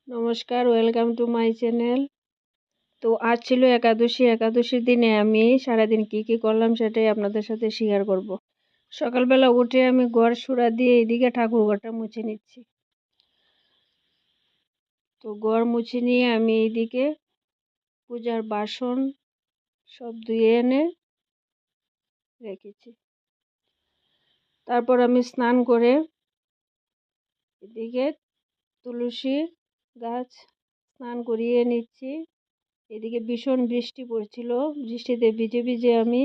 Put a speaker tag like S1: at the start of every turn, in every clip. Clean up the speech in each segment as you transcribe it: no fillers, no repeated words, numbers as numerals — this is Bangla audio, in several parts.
S1: নমস্কার, ওয়েলকাম টু মাই চ্যানেল। তো আজ ছিল একাদশী। একাদশীর দিনে আমি সারাদিন কি করলাম সেটাই আপনাদের সাথে শেয়ার করব। সকালবেলা উঠে আমি ঘর সুরা দিয়ে এদিকে ঠাকুর ঘরটা মুছে নিচ্ছি। তো ঘর মুছে নিয়ে আমি এইদিকে পূজার বাসন সব ধুয়ে এনে রেখেছি। তারপর আমি স্নান করে এদিকে তুলসী গাছ স্নান করিয়ে নিচ্ছি। এদিকে ভীষণ বৃষ্টি পড়ছিল, বৃষ্টিতে ভিজে ভিজে আমি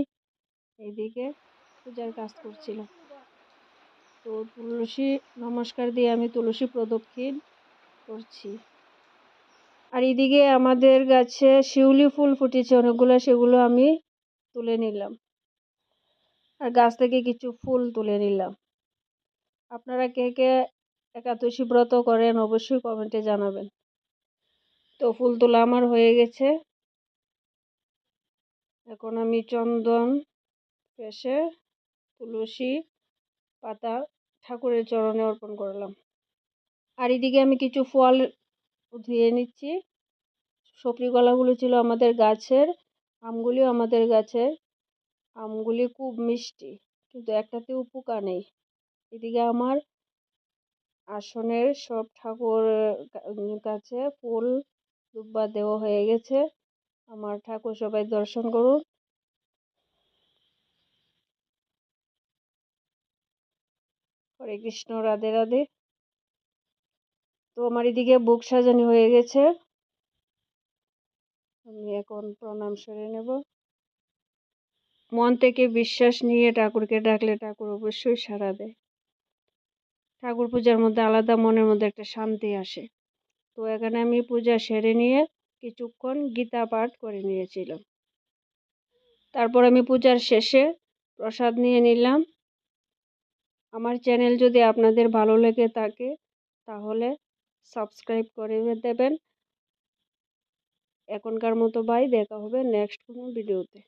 S1: এদিকে পূজার কাজ করছিলাম। তো তুলসী নমস্কার দিয়ে আমি তুলসী প্রদক্ষিণ করছি। আর এদিকে আমাদের গাছে শিউলি ফুল ফুটেছে অনেকগুলো, সেগুলো আমি তুলে নিলাম। আর গাছ থেকে কিছু ফুল তুলে নিলাম। আপনারা কে কে একাদশী ব্রত করেন অবশ্যই কমেন্টে জানাবেন। তো ফুল তোলা আমার হয়ে গেছে। এখন আমি চন্দন কেশে তুলসী পাতা ঠাকুরের চরণে অর্পণ করলাম। আর এদিকে আমি কিছু ফল ধুয়ে নিচ্ছি। সবজি কলাগুলো ছিল আমাদের গাছের, আমগুলিও আমাদের গাছের। আমগুলি খুব মিষ্টি, কিন্তু একটাতেও পোকা নেই। এদিকে আমার আসনের সব ঠাকুর কাছে ফুল দুব্বা দেওয়া হয়ে গেছে। আমার ঠাকুর সবাই দর্শন করুন। হরে কৃষ্ণ, রাধে রাধে। তো আমার এদিকে বুক সাজানো হয়ে গেছে। আমি এখন প্রণাম সেরে নেব। মন থেকে বিশ্বাস নিয়ে ঠাকুরকে ডাকলে ঠাকুর অবশ্যই সাড়া দেয়। ঠাকুর পূজার মধ্যে আলাদা মনের মধ্যে একটা শান্তি আসে। তো এখানে আমি পূজা সেরে নিয়ে কিছুক্ষণ গীতা পাঠ করে নিয়েছিলাম। তারপর আমি পূজার শেষে প্রসাদ নিয়ে নিলাম। আমার চ্যানেল যদি আপনাদের ভালো লেগে থাকে তাহলে সাবস্ক্রাইব করে দেবেন। এখনকার মতো বাই, দেখা হবে নেক্সট কোনো ভিডিওতে।